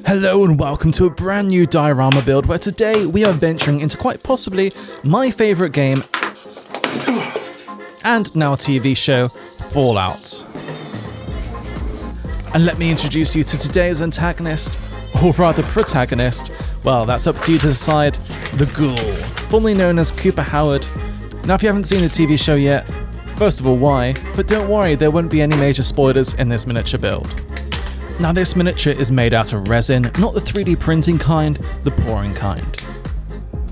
Hello and welcome to a brand new diorama build where today we are venturing into quite possibly my favourite game and now TV show, Fallout. And let me introduce you to today's antagonist, or rather protagonist, well that's up to you to decide, the Ghoul, formerly known as Cooper Howard. Now if you haven't seen the TV show yet, first of all why, but don't worry, there won't be any major spoilers in this miniature build. Now this miniature is made out of resin, not the 3D printing kind, the pouring kind.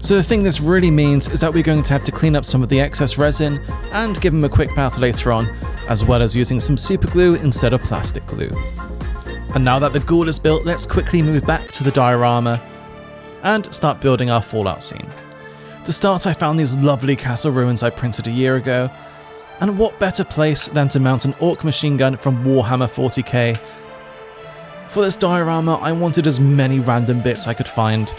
So the thing this really means is that we're going to have to clean up some of the excess resin and give him a quick bath later on, as well as using some super glue instead of plastic glue. And now that the Ghoul is built, let's quickly move back to the diorama and start building our Fallout scene. To start, I found these lovely castle ruins I printed a year ago, and what better place than to mount an orc machine gun from Warhammer 40k. For this diorama, I wanted as many random bits I could find,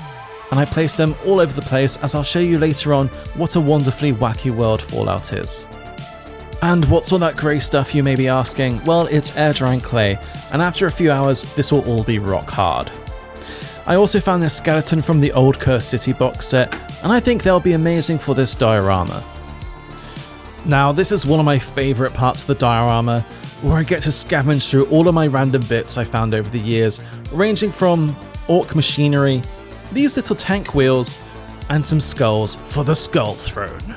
and I placed them all over the place, as I'll show you later on what a wonderfully wacky world Fallout is. And what's all that grey stuff, you may be asking? Well, it's air drying clay, and after a few hours this will all be rock hard. I also found this skeleton from the old Cursed City box set, and I think they'll be amazing for this diorama. Now this is one of my favourite parts of the diorama, where I get to scavenge through all of my random bits I found over the years, ranging from orc machinery, these little tank wheels, and some skulls for the Skull Throne.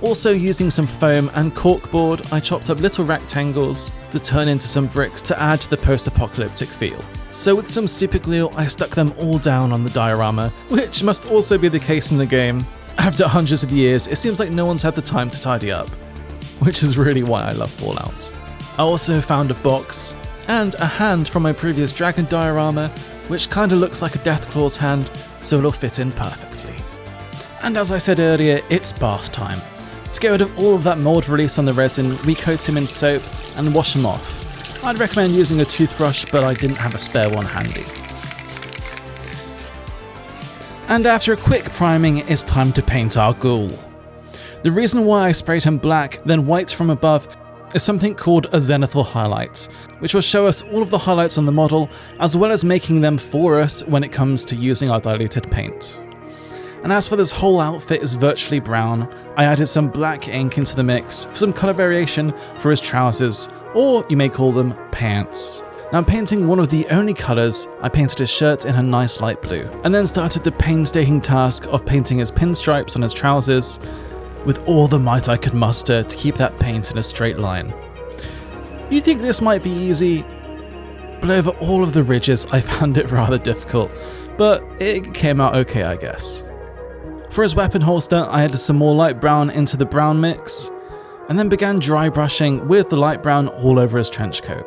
Also using some foam and corkboard, I chopped up little rectangles to turn into some bricks to add to the post-apocalyptic feel. So with some super glue, I stuck them all down on the diorama, which must also be the case in the game. After hundreds of years, it seems like no one's had the time to tidy up, which is really why I love Fallout. I also found a box and a hand from my previous dragon diorama, which kinda looks like a Deathclaw's hand, so it'll fit in perfectly. And as I said earlier, it's bath time. To get rid of all of that mold release on the resin, we coat him in soap and wash him off. I'd recommend using a toothbrush, but I didn't have a spare one handy. And after a quick priming, it's time to paint our Ghoul. The reason why I sprayed him black, then white from above, is something called a zenithal highlight, which will show us all of the highlights on the model, as well as making them for us when it comes to using our diluted paint. And as for this whole outfit is virtually brown, I added some black ink into the mix for some colour variation for his trousers, or you may call them pants. Now painting one of the only colours, I painted his shirt in a nice light blue, and then started the painstaking task of painting his pinstripes on his trousers, with all the might I could muster to keep that paint in a straight line. You'd think this might be easy, but over all of the ridges I found it rather difficult, but it came out okay I guess. For his weapon holster I added some more light brown into the brown mix, and then began dry brushing with the light brown all over his trench coat.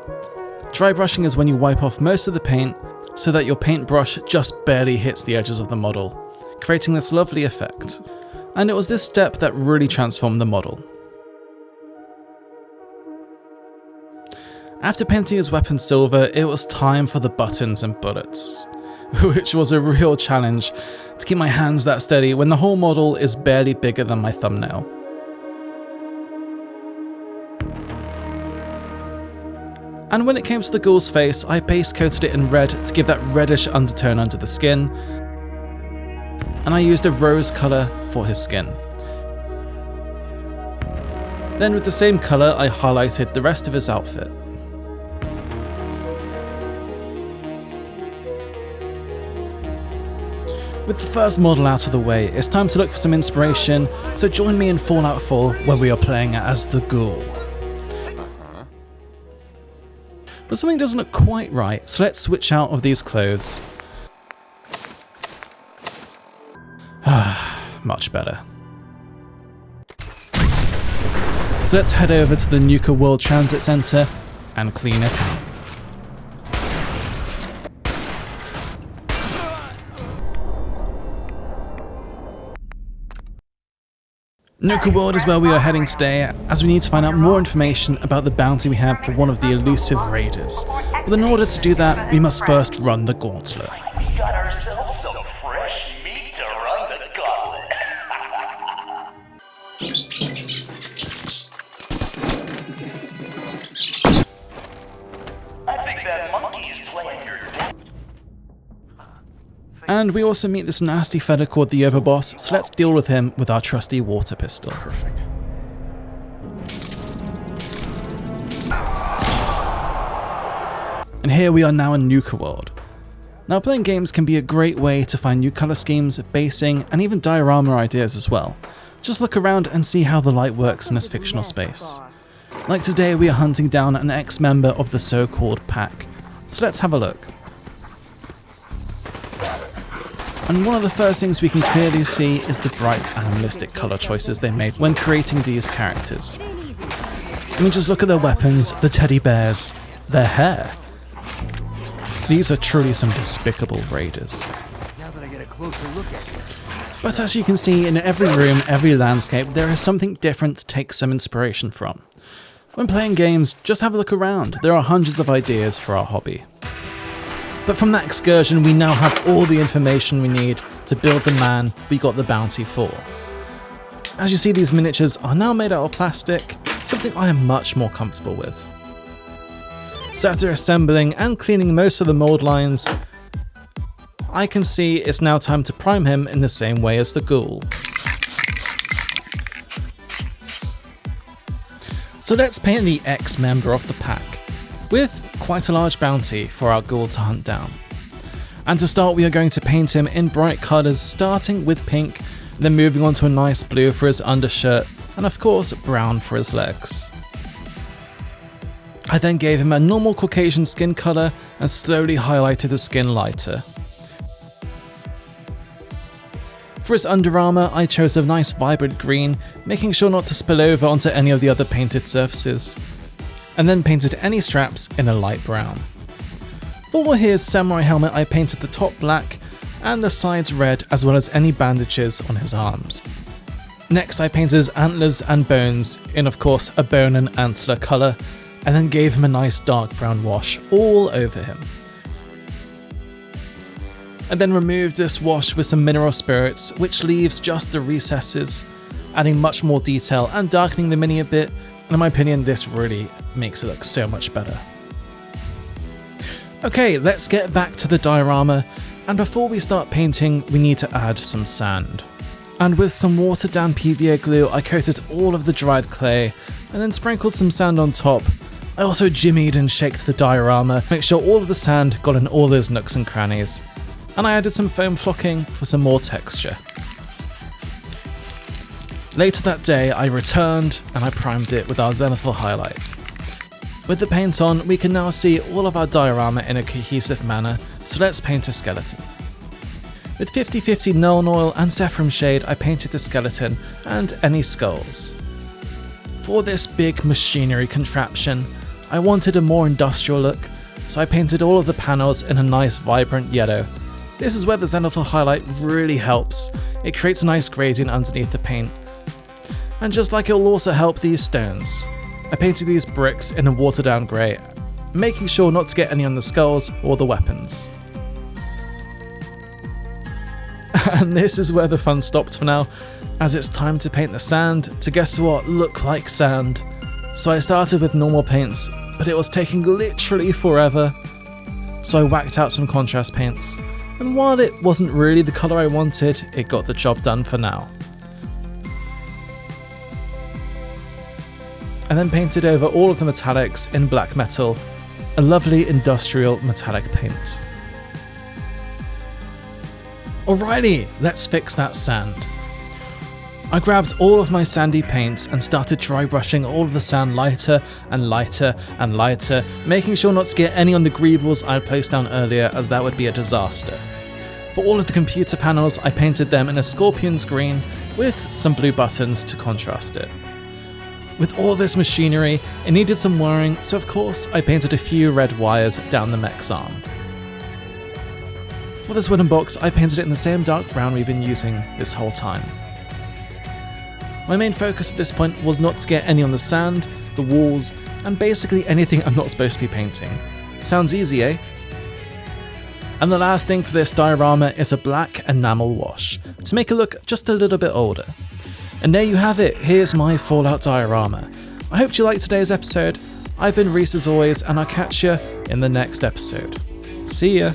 Dry brushing is when you wipe off most of the paint so that your paintbrush just barely hits the edges of the model, creating this lovely effect. And it was this step that really transformed the model. After painting his weapon silver, it was time for the buttons and bullets, which was a real challenge to keep my hands that steady when the whole model is barely bigger than my thumbnail. And when it came to the Ghoul's face, I base coated it in red to give that reddish undertone under the skin, and I used a rose colour for his skin. Then with the same colour I highlighted the rest of his outfit. With the first model out of the way, it's time to look for some inspiration, so join me in Fallout 4 where we are playing as the Ghoul. But something doesn't look quite right, so let's switch out of these clothes. Much better. So let's head over to the Nuka World Transit Center and clean it up. Nuka World is where we are heading today, as we need to find out more information about the bounty we have for one of the elusive raiders. But in order to do that, we must first run the gauntlet. We got ourselves some fresh meat to run the gauntlet. I think that monkey is playing your dad. And we also meet this nasty fella called the Overboss, so let's deal with him with our trusty water pistol. Perfect. And here we are now in Nuka World. Now playing games can be a great way to find new colour schemes, basing, and even diorama ideas as well. Just look around and see how the light works in this fictional space. Like today we are hunting down an ex-member of the so-called pack, so let's have a look. And one of the first things we can clearly see is the bright animalistic colour choices they made when creating these characters. I mean, just look at their weapons, the teddy bears, their hair. These are truly some despicable raiders. Now that I get a closer look at you. But as you can see, in every room, every landscape, there is something different to take some inspiration from. When playing games, just have a look around. There are hundreds of ideas for our hobby. But from that excursion, we now have all the information we need to build the man we got the bounty for. As you see, these miniatures are now made out of plastic, something I am much more comfortable with. So after assembling and cleaning most of the mold lines, I can see it's now time to prime him in the same way as the ghoul. So let's paint the ex-member of the pack, with quite a large bounty for our ghoul to hunt down. And to start, we are going to paint him in bright colours, starting with pink, then moving on to a nice blue for his undershirt, and of course brown for his legs. I then gave him a normal Caucasian skin colour and slowly highlighted the skin lighter. For his under armour, I chose a nice vibrant green, making sure not to spill over onto any of the other painted surfaces, and then painted any straps in a light brown. For his samurai helmet, I painted the top black and the sides red, as well as any bandages on his arms. Next, I painted his antlers and bones in, of course, a bone and antler colour, and then gave him a nice dark brown wash all over him. I then removed this wash with some mineral spirits, which leaves just the recesses, adding much more detail and darkening the mini a bit, and in my opinion this really makes it look so much better. Okay, let's get back to the diorama, and before we start painting we need to add some sand. And with some watered down PVA glue I coated all of the dried clay, and then sprinkled some sand on top. I also jimmied and shaked the diorama to make sure all of the sand got in all those nooks and crannies. And I added some foam flocking for some more texture. Later that day I returned and I primed it with our zenithal highlight. With the paint on, we can now see all of our diorama in a cohesive manner, so let's paint a skeleton. With 50/50 Nuln Oil and Saffron Shade I painted the skeleton and any skulls. For this big machinery contraption, I wanted a more industrial look, so I painted all of the panels in a nice vibrant yellow. This is where the zenithal highlight really helps. It creates a nice gradient underneath the paint. And just like it will also help these stones, I painted these bricks in a watered down grey, making sure not to get any on the skulls or the weapons. And this is where the fun stopped for now, as it's time to paint the sand to, guess what, look like sand. So I started with normal paints, but it was taking literally forever. So I whacked out some contrast paints, and while it wasn't really the colour I wanted, it got the job done for now. I then painted over all of the metallics in black metal, a lovely industrial metallic paint. Alrighty, let's fix that sand. I grabbed all of my sandy paints and started dry brushing all of the sand lighter and lighter and lighter, making sure not to get any on the greebles I placed down earlier, as that would be a disaster. For all of the computer panels, I painted them in a scorpion's green with some blue buttons to contrast it. With all this machinery, it needed some wiring, so of course I painted a few red wires down the mech's arm. For this wooden box, I painted it in the same dark brown we've been using this whole time. My main focus at this point was not to get any on the sand, the walls, and basically anything I'm not supposed to be painting. Sounds easy, eh? And the last thing for this diorama is a black enamel wash, to make it look just a little bit older. And there you have it, here's my Fallout diorama. I hope you liked today's episode. I've been Reese as always, and I'll catch you in the next episode. See ya!